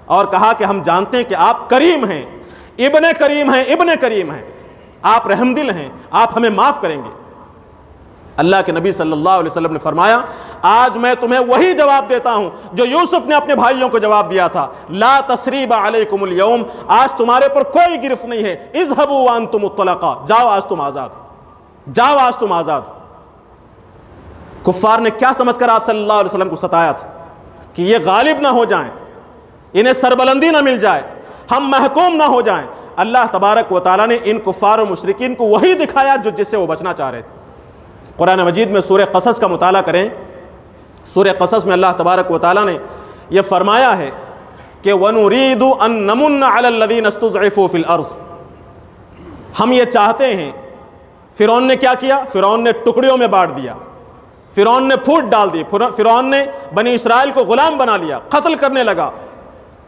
اور کہا کہ ہم جانتے ہیں کہ آپ کریم ہیں, ابن کریم ہیں, ابن کریم ہیں, آپ رحم دل ہیں, آپ ہمیں معاف کریں گے. اللہ کے نبی صلی اللہ علیہ وسلم نے فرمایا, آج میں تمہیں وہی جواب دیتا ہوں جو یوسف نے اپنے بھائیوں کو جواب دیا تھا, لا تثریب علیکم اليوم, آج تمہارے پر کوئی گرفت نہیں ہے, اذهبوا وانتم الطلقاء, جاؤ آج تم آزاد, جاؤ آج تم آزاد. کفار نے کیا سمجھ کر آپ صلی اللہ علیہ وسلم کو ستایا تھا کہ یہ غالب نہ ہو جائیں, انہیں سربلندی نہ مل جائے, ہم محکوم نہ ہو جائیں. اللہ تبارک و تعالیٰ نے ان کفار و مشرکین کو وہی دکھایا جس سے وہ بچنا چاہ رہے تھے. قرآن مجید میں سورہ قصص کا مطالعہ کریں. سورہ قصص میں اللہ تبارک و تعالیٰ نے یہ فرمایا ہے کہ وَنُرِيدُ أَن نَّمُنَّ عَلَى الَّذِينَ اسْتُضْعِفُوا فِي الْأَرْضِ, ہم یہ چاہتے ہیں. فرعون نے کیا کیا؟ فرعون نے ٹکڑیوں میں بانٹ دیا, فرعون نے پھوٹ ڈال دی, فرعون نے بنی اسرائیل کو غلام بنا لیا, قتل کرنے لگا.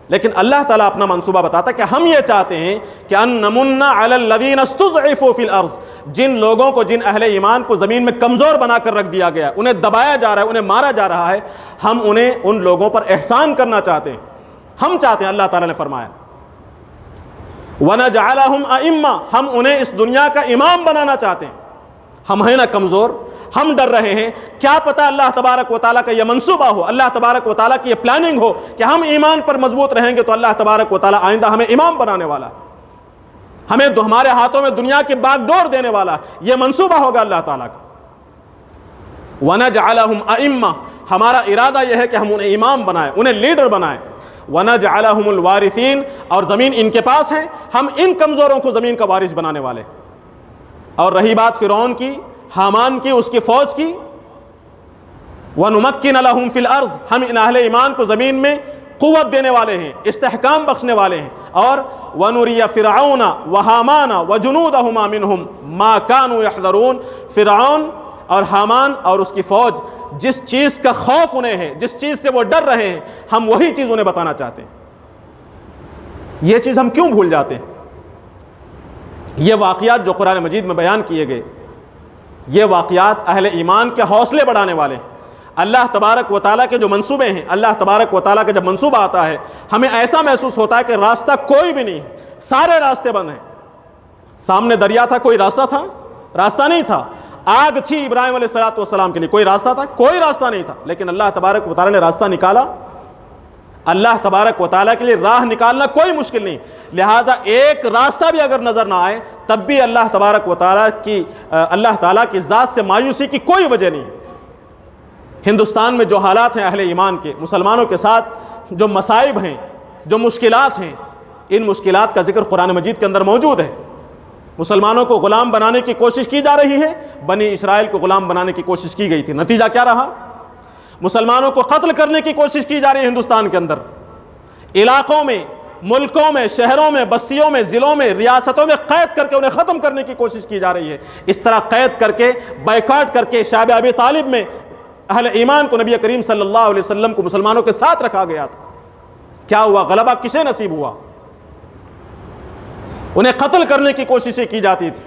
لیکن اللہ تعالیٰ اپنا منصوبہ بتاتا ہے کہ ہم یہ چاہتے ہیں کہ ان نمن علی الذین استضعفوا فی الارض، جن لوگوں کو، جن اہل ایمان کو زمین میں کمزور بنا کر رکھ دیا گیا، انہیں دبایا جا رہا ہے، انہیں مارا جا رہا ہے، ہم انہیں، ان لوگوں پر احسان کرنا چاہتے ہیں. ہم چاہتے ہیں، اللہ تعالیٰ نے فرمایا وَنَجْعَلَهُمْ أَئِمَّةً، ہم انہیں اس دنیا کا امام بنانا چاہتے ہیں. ہم ہیں نا کمزور، ہم ڈر رہے ہیں، کیا پتہ اللہ تبارک و تعالیٰ کا یہ منصوبہ ہو، اللہ تبارک و تعالیٰ کی یہ پلاننگ ہو کہ ہم ایمان پر مضبوط رہیں گے تو اللہ تبارک و تعالیٰ آئندہ ہمیں امام بنانے والا، ہمیں ہمارے ہاتھوں میں دنیا کی باغ ڈور دینے والا. یہ منصوبہ ہوگا اللہ تعالیٰ کا. وَنَجْعَلَهُمْ أَئِمَّةً، ہمارا ارادہ یہ ہے کہ ہم انہیں امام بنائیں، انہیں لیڈر بنائیں. وَنَجْعَلَهُمُ الْوَارِثِينَ، اور زمین ان کے پاس ہے، ہم ان کمزوروں کو زمین کا وارث بنانے والے. اور رہی بات فرعون کی، حامان کی، اس کی فوج کی، وَنُمَكِّنَ لَهُمْ فِي الْأَرْضِ، ہم ان اہل ایمان کو زمین میں قوت دینے والے ہیں، استحکام بخشنے والے ہیں. اور وَنُرِيَ فِرْعَوْنَ وَحَامَانَ وَجُنُودَهُمَا مِنْهُمْ مَا كَانُوا يَحْذَرُونَ، فرعون اور حامان اور اس کی فوج جس چیز کا خوف انہیں ہے، جس چیز سے وہ ڈر رہے ہیں، ہم وہی چیز انہیں بتانا چاہتے ہیں. یہ چیز ہم کیوں بھول جاتے ہیں؟ یہ واقعات جو قرآن مجید میں بیان کیے گئے، یہ واقعات اہل ایمان کے حوصلے بڑھانے والے ہیں. اللہ تبارک و تعالیٰ کے جو منصوبے ہیں، اللہ تبارک و تعالیٰ کا جب منصوبہ آتا ہے، ہمیں ایسا محسوس ہوتا ہے کہ راستہ کوئی بھی نہیں ہے، سارے راستے بند ہیں. سامنے دریا تھا، کوئی راستہ تھا؟ راستہ نہیں تھا. آگ تھی ابراہیم علیہ السلام کے لیے، کوئی راستہ تھا؟ کوئی راستہ نہیں تھا. لیکن اللہ تبارک و تعالیٰ نے راستہ نکالا. اللہ تبارک و تعالیٰ کے لیے راہ نکالنا کوئی مشکل نہیں. لہٰذا ایک راستہ بھی اگر نظر نہ آئے تب بھی اللہ تبارک و اللہ تعالیٰ کی ذات سے مایوسی کی کوئی وجہ نہیں. ہندوستان میں جو حالات ہیں اہل ایمان کے، مسلمانوں کے ساتھ جو مصائب ہیں، جو مشکلات ہیں، ان مشکلات کا ذکر قرآن مجید کے اندر موجود ہے. مسلمانوں کو غلام بنانے کی کوشش کی جا رہی ہے، بنی اسرائیل کو غلام بنانے کی کوشش کی گئی تھی، نتیجہ کیا رہا؟ مسلمانوں کو قتل کرنے کی کوشش کی جا رہی ہے ہندوستان کے اندر. علاقوں میں، ملکوں میں، شہروں میں، بستیوں میں، ضلعوں میں، ریاستوں میں قید کر کے انہیں ختم کرنے کی کوشش کی جا رہی ہے. اس طرح قید کر کے، بائیکاٹ کر کے شعب ابی طالب میں اہل ایمان کو، نبی کریم صلی اللہ علیہ وسلم کو مسلمانوں کے ساتھ رکھا گیا تھا. کیا ہوا؟ غلبہ کسے نصیب ہوا؟ انہیں قتل کرنے کی کوششیں کی جاتی تھی.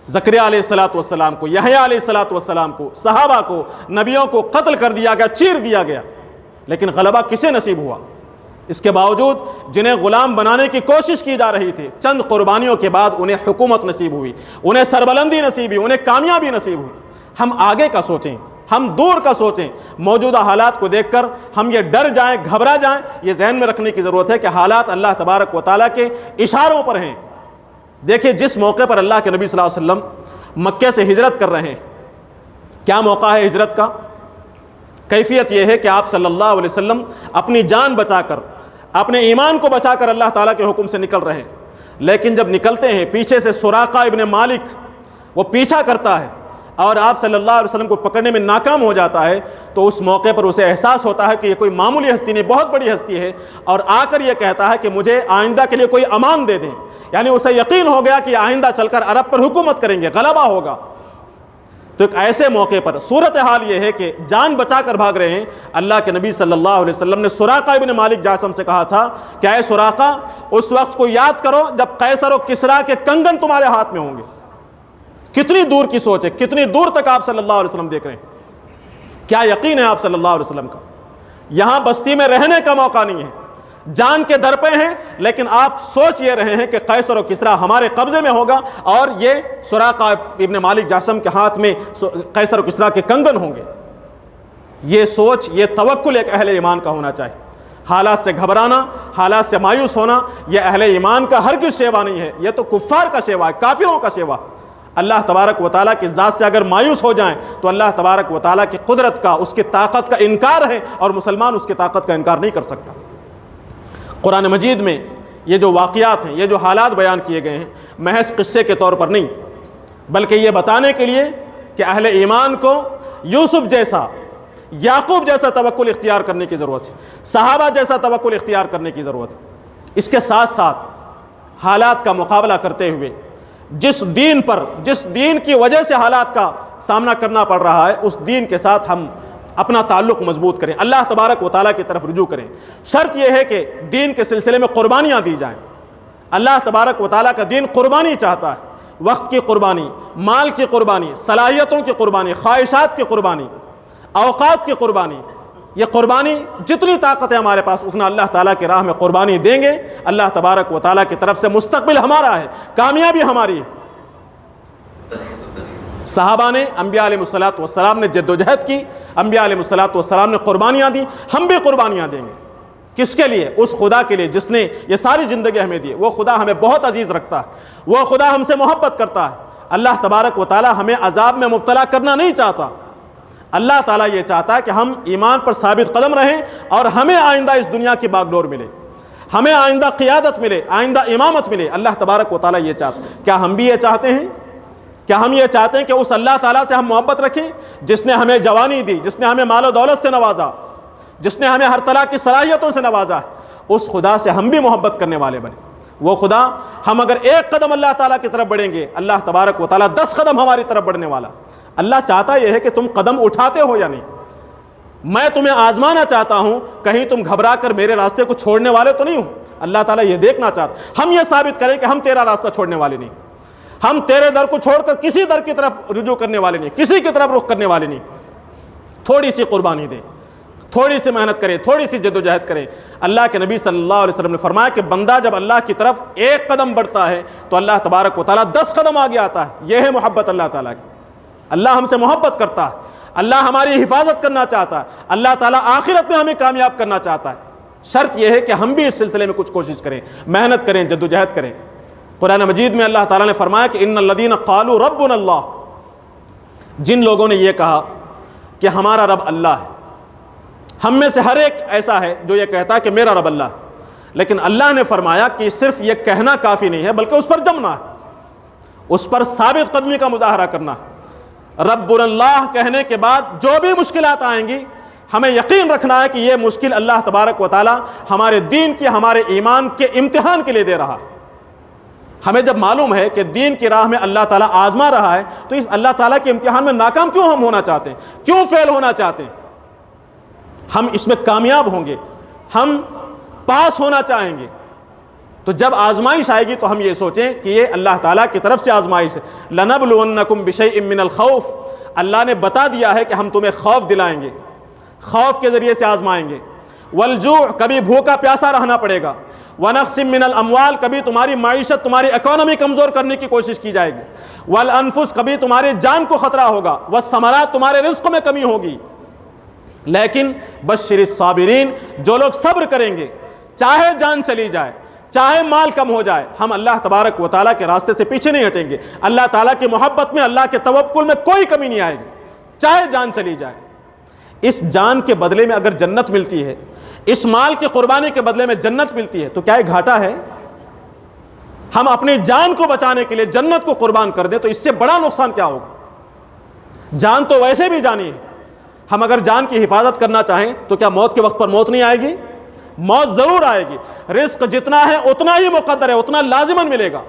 زکریا علیہ السلام کو، یحییٰ علیہ السلام کو، صحابہ کو، نبیوں کو قتل کر دیا گیا، چیر دیا گیا. لیکن غلبہ کسے نصیب ہوا؟ اس کے باوجود جنہیں غلام بنانے کی کوشش کی جا رہی تھی، چند قربانیوں کے بعد انہیں حکومت نصیب ہوئی، انہیں سربلندی نصیب ہوئی، انہیں کامیابی نصیب ہوئی. ہم آگے کا سوچیں، ہم دور کا سوچیں. موجودہ حالات کو دیکھ کر ہم یہ ڈر جائیں، گھبرا جائیں، یہ ذہن میں رکھنے کی ضرورت ہے کہ حالات اللہ تبارک و تعالیٰ کے اشاروں پر ہیں. دیکھیں جس موقع پر اللہ کے نبی صلی اللہ علیہ وسلم مکہ سے ہجرت کر رہے ہیں، کیا موقع ہے ہجرت کا؟ کیفیت یہ ہے کہ آپ صلی اللہ علیہ وسلم اپنی جان بچا کر، اپنے ایمان کو بچا کر اللہ تعالیٰ کے حکم سے نکل رہے ہیں. لیکن جب نکلتے ہیں، پیچھے سے سراقہ ابن مالک وہ پیچھا کرتا ہے اور آپ صلی اللہ علیہ وسلم کو پکڑنے میں ناکام ہو جاتا ہے. تو اس موقع پر اسے احساس ہوتا ہے کہ یہ کوئی معمولی ہستی نہیں، بہت بڑی ہستی ہے، اور آ کر یہ کہتا ہے کہ مجھے آئندہ کے لیے کوئی امان دے دیں. یعنی اسے یقین ہو گیا کہ آئندہ چل کر عرب پر حکومت کریں گے، غلبہ ہوگا. تو ایک ایسے موقع پر صورتحال یہ ہے کہ جان بچا کر بھاگ رہے ہیں. اللہ کے نبی صلی اللہ علیہ وسلم نے سراقہ ابن مالک جاسم سے کہا تھا کہ اے سراقہ، اس وقت کو یاد کرو جب قیصر و کسریٰ کے کنگن تمہارے ہاتھ میں ہوں گے. کتنی دور کی سوچ ہے، کتنی دور تک آپ صلی اللہ علیہ وسلم دیکھ رہے ہیں. کیا یقین ہے آپ صلی اللہ علیہ وسلم کا؟ یہاں بستی میں رہنے کا موقع نہیں ہے، جان کے در پہ ہیں، لیکن آپ سوچ یہ رہے ہیں کہ قیصر و کسریٰ ہمارے قبضے میں ہوگا اور یہ سراقہ ابن مالک جاسم کے ہاتھ میں قیصر و کسریٰ کے کنگن ہوں گے. یہ سوچ، یہ توکل ایک اہل ایمان کا ہونا چاہیے. حالات سے گھبرانا، حالات سے مایوس ہونا، یہ اہل ایمان کا ہرگز شیوا نہیں ہے. یہ تو کفار کا شیوا ہے، کافروں کا شیوا. اللہ تبارک و تعالیٰ کی ذات سے اگر مایوس ہو جائیں تو اللہ تبارک و تعالیٰ کی قدرت کا، اس کی طاقت کا انکار ہے، اور مسلمان اس کی طاقت کا انکار نہیں کر سکتا. قرآن مجید میں یہ جو واقعات ہیں، یہ جو حالات بیان کیے گئے ہیں، محض قصے کے طور پر نہیں، بلکہ یہ بتانے کے لیے کہ اہل ایمان کو یوسف جیسا، یعقوب جیسا توکل اختیار کرنے کی ضرورت ہے، صحابہ جیسا توکل اختیار کرنے کی ضرورت ہے. اس کے ساتھ ساتھ حالات کا مقابلہ کرتے ہوئے جس دین کی وجہ سے حالات کا سامنا کرنا پڑ رہا ہے، اس دین کے ساتھ ہم اپنا تعلق مضبوط کریں، اللہ تبارک و تعالیٰ کی طرف رجوع کریں۔ شرط یہ ہے کہ دین کے سلسلے میں قربانیاں دی جائیں۔ اللہ تبارک و تعالیٰ کا دین قربانی چاہتا ہے، وقت کی قربانی، مال کی قربانی، صلاحیتوں کی قربانی، خواہشات کی قربانی، اوقات کی قربانی۔ یہ قربانی جتنی طاقت ہے ہمارے پاس اتنا اللہ تعالیٰ کی راہ میں قربانی دیں گے۔ اللہ تبارک و تعالیٰ کی طرف سے مستقبل ہمارا ہے، کامیابی ہماری ہے۔ صحابہ نے، انبیاء علیہ السلام نے جد و جہد کی، انبیاء علیہ السلام نے قربانیاں دی، ہم بھی قربانیاں دیں گے۔ کس کے لیے؟ اس خدا کے لیے جس نے یہ ساری زندگی ہمیں دی۔ وہ خدا ہمیں بہت عزیز رکھتا ہے، وہ خدا ہم سے محبت کرتا ہے۔ اللہ تبارک و تعالیٰ ہمیں عذاب میں مبتلا کرنا نہیں چاہتا۔ اللہ تعالیٰ یہ چاہتا ہے کہ ہم ایمان پر ثابت قدم رہیں اور ہمیں آئندہ اس دنیا کی باغ ڈور ملے، ہمیں آئندہ قیادت ملے، آئندہ امامت ملے۔ اللہ تبارک و تعالیٰ یہ چاہتا ہے۔ کیا ہم بھی یہ چاہتے ہیں؟ کیا ہم یہ چاہتے ہیں کہ اس اللہ تعالیٰ سے ہم محبت رکھیں جس نے ہمیں جوانی دی، جس نے ہمیں مال و دولت سے نوازا، جس نے ہمیں ہر طرح کی صلاحیتوں سے نوازا؟ اس خدا سے ہم بھی محبت کرنے والے بنیں۔ وہ خدا، ہم اگر ایک قدم اللہ تعالیٰ کی طرف بڑھیں گے، اللہ تبارک و تعالیٰ 10 قدم ہماری طرف بڑھنے والا۔ اللہ چاہتا یہ ہے کہ تم قدم اٹھاتے ہو یا نہیں۔ میں تمہیں آزمانا چاہتا ہوں، کہیں تم گھبرا کر میرے راستے کو چھوڑنے والے تو نہیں ہو۔ اللہ تعالیٰ یہ دیکھنا چاہتا، ہم یہ ثابت کریں کہ ہم تیرا راستہ چھوڑنے والے نہیں، ہم تیرے در کو چھوڑ کر کسی در کی طرف رجوع کرنے والے نہیں، کسی کی طرف رخ کرنے والے نہیں۔ تھوڑی سی قربانی دیں، تھوڑی سی محنت کریں، تھوڑی سی جد و جہد کریں۔ اللہ کے نبی صلی اللہ علیہ وسلم نے فرمایا کہ بندہ جب اللہ کی طرف ایک قدم بڑھتا ہے تو اللہ تبارک و تعالیٰ 10 قدم آگے آتا ہے۔ یہ ہے محبت اللہ تعالیٰ کی۔ اللہ ہم سے محبت کرتا ہے، اللہ ہماری حفاظت کرنا چاہتا ہے، اللہ تعالیٰ آخرت میں ہمیں کامیاب کرنا چاہتا ہے۔ شرط یہ ہے کہ ہم بھی اس سلسلے میں کچھ کوشش کریں، محنت کریں، جد و جہد کریں۔ قرآن مجید میں اللہ تعالیٰ نے فرمایا کہ ان الذین قالوا ربنا اللہ، جن لوگوں نے یہ کہا کہ ہمارا رب اللہ ہے۔ ہم میں سے ہر ایک ایسا ہے جو یہ کہتا ہے کہ میرا رب اللہ ہے، لیکن اللہ نے فرمایا کہ صرف یہ کہنا کافی نہیں ہے، بلکہ اس پر جمنا ہے، اس پر ثابت قدمی کا مظاہرہ کرنا ہے۔ رب اللہ کہنے کے بعد جو بھی مشکلات آئیں گی، ہمیں یقین رکھنا ہے کہ یہ مشکل اللہ تبارک و تعالیٰ ہمارے دین کی، ہمارے ایمان کے امتحان کے لیے دے رہا ہے۔ ہمیں جب معلوم ہے کہ دین کی راہ میں اللہ تعالیٰ آزما رہا ہے تو اس اللہ تعالیٰ کے امتحان میں ناکام کیوں ہم ہونا چاہتے ہیں؟ کیوں فیل ہونا چاہتے ہیں؟ ہم اس میں کامیاب ہوں گے، ہم پاس ہونا چاہیں گے۔ تو جب آزمائش آئے گی تو ہم یہ سوچیں کہ یہ اللہ تعالیٰ کی طرف سے آزمائش ہے۔ لَنَبْلُوَنَّكُمْ بِشَيْءٍ مِّنَ الْخَوْفِ، اللہ نے بتا دیا ہے کہ ہم تمہیں خوف دلائیں گے، خوف کے ذریعے سے آزمائیں گے۔ وَالْجُوعِ، کبھی بھوکا پیاسا رہنا پڑے گا۔ وَنَقْصٍ مِّنَ الْأَمْوَالِ، کبھی تمہاری معیشت، تمہاری اکانومی کمزور کرنے کی کوشش کی جائے گی۔ وَالْأَنفُسِ، کبھی تمہاری جان کو خطرہ ہوگا۔ وَالثَّمَرَاتِ، تمہارے رزق میں کمی ہوگی۔ لیکن بشر الصابرین، جو لوگ صبر کریں گے، چاہے جان چلی جائے، چاہے مال کم ہو جائے، ہم اللہ تبارک و تعالیٰ کے راستے سے پیچھے نہیں ہٹیں گے۔ اللہ تعالیٰ کی محبت میں، اللہ کے توکل میں کوئی کمی نہیں آئے گی، چاہے جان چلی جائے۔ اس جان کے بدلے میں اگر جنت ملتی ہے، اس مال کی قربانی کے بدلے میں جنت ملتی ہے، تو کیا یہ گھاٹا ہے؟ ہم اپنی جان کو بچانے کے لیے جنت کو قربان کر دیں تو اس سے بڑا نقصان کیا ہوگا؟ جان تو ویسے بھی جانی ہے، ہم اگر جان کی حفاظت کرنا چاہیں تو کیا موت کے وقت پر موت نہیں آئے گی؟ موت ضرور آئے گی۔ رزق جتنا ہے اتنا ہی مقدر ہے، اتنا لازماً ملے گا۔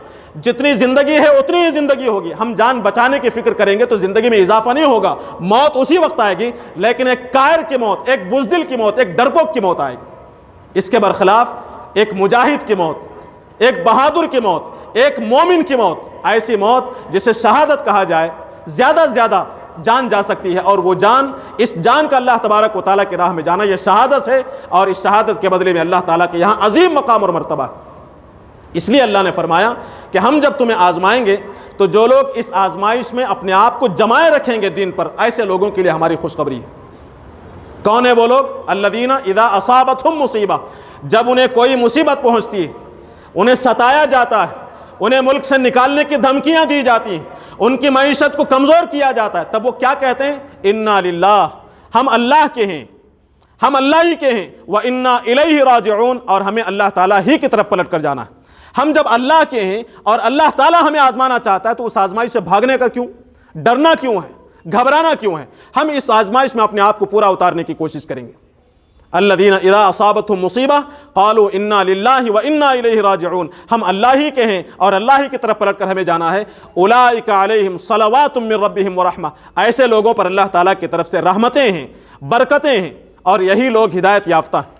جتنی زندگی ہے اتنی ہی زندگی ہوگی۔ ہم جان بچانے کی فکر کریں گے تو زندگی میں اضافہ نہیں ہوگا، موت اسی وقت آئے گی، لیکن ایک کائر کی موت، ایک بزدل کی موت، ایک ڈرپوک کی موت آئے گی۔ اس کے برخلاف ایک مجاہد کی موت، ایک بہادر کی موت، ایک مومن کی موت، ایسی موت جسے شہادت کہا جائے، زیادہ سے زیادہ جان جا سکتی ہے، اور وہ جان، اس جان کا اللہ تبارک و تعالیٰ کی راہ میں جانا یہ شہادت ہے، اور اس شہادت کے بدلے میں اللہ تعالیٰ کے یہاں عظیم مقام اور مرتبہ ہے۔ اس لیے اللہ نے فرمایا کہ ہم جب تمہیں آزمائیں گے تو جو لوگ اس آزمائش میں اپنے آپ کو جمائے رکھیں گے دین پر، ایسے لوگوں کے لیے ہماری خوشخبری ہے۔ کون ہیں وہ لوگ؟ الذین اذا اصابتہم مصیبہ، جب انہیں کوئی مصیبت پہنچتی ہے، انہیں ستایا جاتا ہے، انہیں ملک سے نکالنے کی دھمکیاں دی جاتی ہیں، ان کی معیشت کو کمزور کیا جاتا ہے، تب وہ کیا کہتے ہیں؟ انا للہ، ہم اللہ کے ہیں، ہم اللہ ہی کے ہیں، وَإِنَّا إِلَيْهِ رَاجِعُونَ، اور ہمیں اللہ تعالیٰ ہی کی طرف پلٹ کر جانا ہے۔ ہم جب اللہ کے ہیں اور اللہ تعالیٰ ہمیں آزمانا چاہتا ہے تو اس آزمائش سے بھاگنے کا کیوں؟ ڈرنا کیوں ہے؟ گھبرانا کیوں ہے؟ ہم اس آزمائش میں اپنے آپ کو پورا اتارنے کی کوشش کریں گے۔ الذین اذا اصابتہم مصیبہ قالوا انا للہ وانا الیہ راجعون، ہم اللہ ہی کے ہیں اور اللہ ہی کی طرف پلٹ کر ہمیں جانا ہے۔ اولئک علیہم صلوات من ربہم ورحمہ، ایسے لوگوں پر اللہ تعالیٰ کی طرف سے رحمتیں ہیں، برکتیں ہیں، اور یہی لوگ ہدایت یافتہ ہیں۔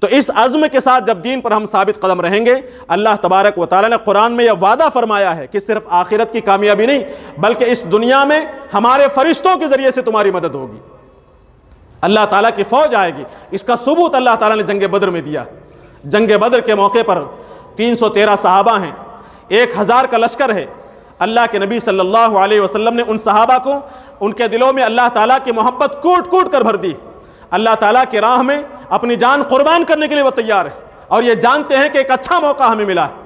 تو اس عزم کے ساتھ جب دین پر ہم ثابت قدم رہیں گے، اللہ تبارک و تعالیٰ نے قرآن میں یہ وعدہ فرمایا ہے کہ صرف آخرت کی کامیابی نہیں بلکہ اس دنیا میں ہمارے فرشتوں کے ذریعے سے تمہاری مدد ہوگی، اللہ تعالیٰ کی فوج آئے گی۔ اس کا ثبوت اللہ تعالیٰ نے جنگ بدر میں دیا۔ جنگ بدر کے موقع پر 313 صحابہ ہیں، 1000 کا لشکر ہے۔ اللہ کے نبی صلی اللہ علیہ وسلم نے ان صحابہ کو، ان کے دلوں میں اللہ تعالیٰ کی محبت کوٹ کوٹ کر بھر دی۔ اللہ تعالیٰ کی راہ میں اپنی جان قربان کرنے کے لیے وہ تیار ہے، اور یہ جانتے ہیں کہ ایک اچھا موقع ہمیں ملا ہے۔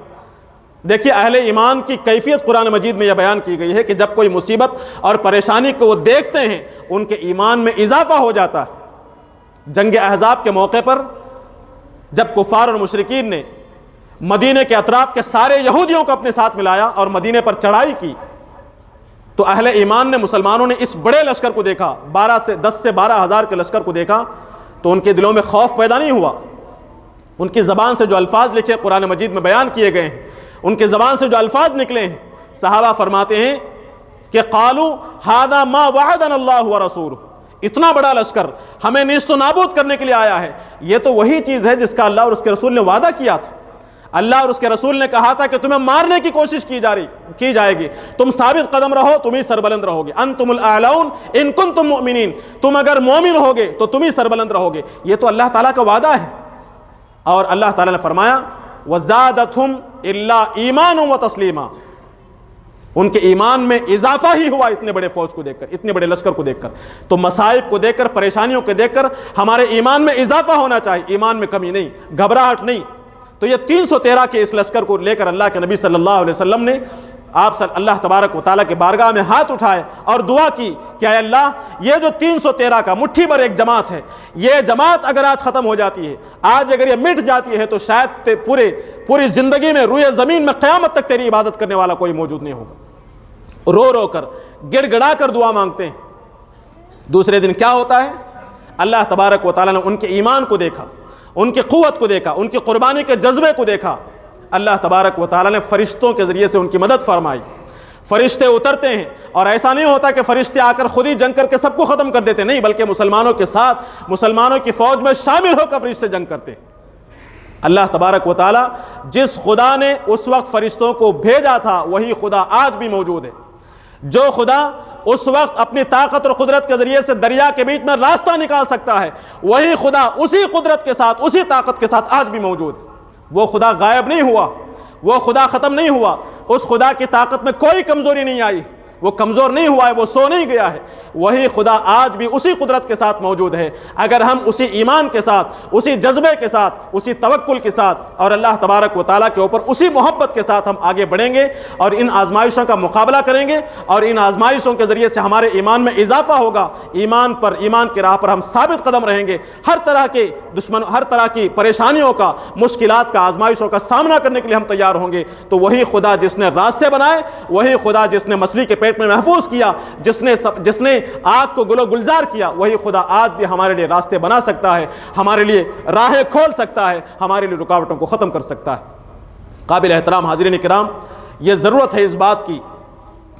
دیکھیے اہل ایمان کی کیفیت قرآن مجید میں یہ بیان کی گئی ہے کہ جب کوئی مصیبت اور پریشانی کو وہ دیکھتے ہیں ان کے ایمان میں اضافہ ہو جاتا ہے۔ جنگ احزاب کے موقع پر جب کفار اور مشرکین نے مدینے کے اطراف کے سارے یہودیوں کو اپنے ساتھ ملایا اور مدینے پر چڑھائی کی، تو اہل ایمان نے، مسلمانوں نے اس بڑے لشکر کو دیکھا، 10 سے 12 ہزار کے لشکر کو دیکھا، تو ان کے دلوں میں خوف پیدا نہیں ہوا۔ ان کی زبان سے جو الفاظ لکھے قرآن مجید میں بیان کیے گئے ہیں، ان کی زبان سے جو الفاظ نکلے ہیں، صحابہ فرماتے ہیں کہ قالوا ھذا ما وعدنا اللہ ورسولہ، اتنا بڑا لشکر ہمیں نیست و نابود کرنے کے لیے آیا ہے، یہ تو وہی چیز ہے جس کا اللہ اور اس کے رسول نے وعدہ کیا تھا۔ اللہ اور اس کے رسول نے کہا تھا کہ تمہیں مارنے کی کوشش کی جائے گی، تم ثابت قدم رہو، تم ہی سربلند رہو گے، انتم الاعلون ان کنتم مؤمنین، تم اگر مومن ہوگے تو تم ہی سربلند رہو گے۔ یہ تو اللہ تعالیٰ کا وعدہ ہے۔ اور اللہ تعالیٰ نے فرمایا وَزَادَتْهُمْ إِلَّا إِيمَانٌ وَتَسْلِيمًا، ان کے ایمان میں اضافہ ہی ہوا اتنے بڑے فوج کو دیکھ کر، اتنے بڑے لشکر کو دیکھ کر۔ تو مصائب کو دیکھ کر، پریشانیوں کو دیکھ کر ہمارے ایمان میں اضافہ ہونا چاہیے، ایمان میں کمی نہیں، گھبراہٹ نہیں۔ تو یہ 313 کے اس لشکر کو لے کر اللہ کے نبی صلی اللہ علیہ وسلم نے اللہ تبارک و تعالیٰ کے بارگاہ میں ہاتھ اٹھائے اور دعا کی کہ اے اللہ، یہ جو 313 کا مٹھی بھر ایک جماعت ہے، یہ جماعت اگر آج ختم ہو جاتی ہے، آج اگر یہ مٹ جاتی ہے، تو شاید پوری زندگی میں روئے زمین میں قیامت تک تیری عبادت کرنے والا کوئی موجود نہیں ہوگا۔ رو رو کر، گڑ گڑا کر دعا مانگتے ہیں۔ دوسرے دن کیا ہوتا ہے؟ اللہ تبارک و تعالیٰ نے ان کے ایمان کو دیکھا، ان کی قوت کو دیکھا، ان کی قربانی کے جذبے کو دیکھا۔ اللہ تبارک و تعالیٰ نے فرشتوں کے ذریعے سے ان کی مدد فرمائی۔ فرشتے اترتے ہیں، اور ایسا نہیں ہوتا کہ فرشتے آ کر خود ہی جنگ کر کے سب کو ختم کر دیتے، نہیں، بلکہ مسلمانوں کے ساتھ، مسلمانوں کی فوج میں شامل ہو کر فرشتے جنگ کرتے ہیں۔ اللہ تبارک و تعالیٰ جس خدا نے اس وقت فرشتوں کو بھیجا تھا وہی خدا آج بھی موجود ہے۔ جو خدا اس وقت اپنی طاقت اور قدرت کے ذریعے سے دریا کے بیچ میں راستہ نکال سکتا ہے، وہی خدا اسی قدرت کے ساتھ، اسی طاقت کے ساتھ آج بھی موجود ہے۔ وہ خدا غائب نہیں ہوا، وہ خدا ختم نہیں ہوا، اس خدا کی طاقت میں کوئی کمزوری نہیں آئی، وہ کمزور نہیں ہوا ہے، وہ سو نہیں گیا ہے، وہی خدا آج بھی اسی قدرت کے ساتھ موجود ہے۔ اگر ہم اسی ایمان کے ساتھ، اسی جذبے کے ساتھ، اسی توکل کے ساتھ اور اللہ تبارک و تعالیٰ کے اوپر اسی محبت کے ساتھ ہم آگے بڑھیں گے اور ان آزمائشوں کا مقابلہ کریں گے، اور ان آزمائشوں کے ذریعے سے ہمارے ایمان میں اضافہ ہوگا، ایمان کی راہ پر ہم ثابت قدم رہیں گے، ہر طرح کی پریشانیوں کا، مشکلات کا، آزمائشوں کا سامنا کرنے کے لیے ہم تیار ہوں گے۔ تو وہی خدا جس نے راستے بنائے، وہی خدا جس نے مچھلی کے پیٹ میں محفوظ کیا، جس نے آگ کو گلو گلزار کیا، وہی خدا آج بھی ہمارے لیے راستے بنا سکتا ہے، ہمارے لیے راہیں کھول سکتا ہے، ہمارے لیے رکاوٹوں کو ختم کر سکتا ہے۔ قابل احترام حاضرین کرام، یہ ضرورت ہے اس بات کی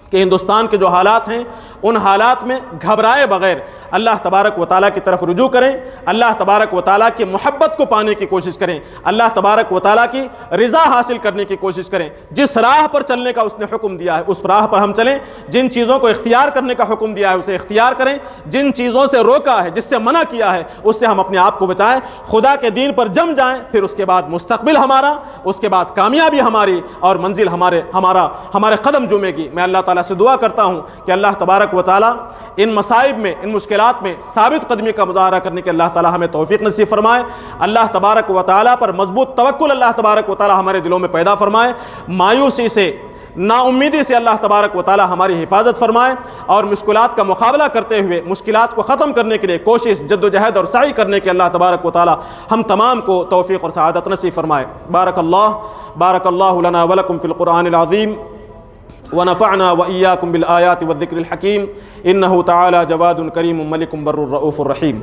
کہ ہندوستان کے جو حالات ہیں ان حالات میں گھبرائے بغیر اللہ تبارک و تعالیٰ کی طرف رجوع کریں، اللہ تبارک و تعالیٰ کی محبت کو پانے کی کوشش کریں، اللہ تبارک و تعالیٰ کی رضا حاصل کرنے کی کوشش کریں۔ جس راہ پر چلنے کا اس نے حکم دیا ہے اس راہ پر ہم چلیں، جن چیزوں کو اختیار کرنے کا حکم دیا ہے اسے اختیار کریں، جن چیزوں سے روکا ہے، جس سے منع کیا ہے، اس سے ہم اپنے آپ کو بچائیں، خدا کے دین پر جم جائیں، پھر اس کے بعد مستقبل ہمارا، اس کے بعد کامیابی ہماری اور منزل ہمارے قدم جمے گی۔ میں اللہ تعالیٰ سے دعا کرتا ہوں کہ اللہ تبارک و تعالیٰ ان مصائب میں، ان مشکلات میں ثابت قدمی کا مظاہرہ کرنے کے اللہ تعالیٰ ہمیں توفیق نصیب فرمائے۔ اللہ تبارک و تعالیٰ پر مضبوط توکل اللہ تبارک و تعالیٰ ہمارے دلوں میں پیدا فرمائے، مایوسی سے، نا امیدی سے اللہ تبارک و تعالیٰ ہماری حفاظت فرمائے، اور مشکلات کا مقابلہ کرتے ہوئے مشکلات کو ختم کرنے کے لیے کوشش، جد و جہد اور سعی کرنے کے اللہ تبارک و تعالیٰ ہم تمام کو توفیق اور سعادت نصیب فرمائے۔ بارک اللہ لنا ولکم فی القرآن العظیم، ونفعنا وإياكم بالآيات والذكر الحكيم، إنه تعالى جواد كريم ملك بر رؤوف رحيم۔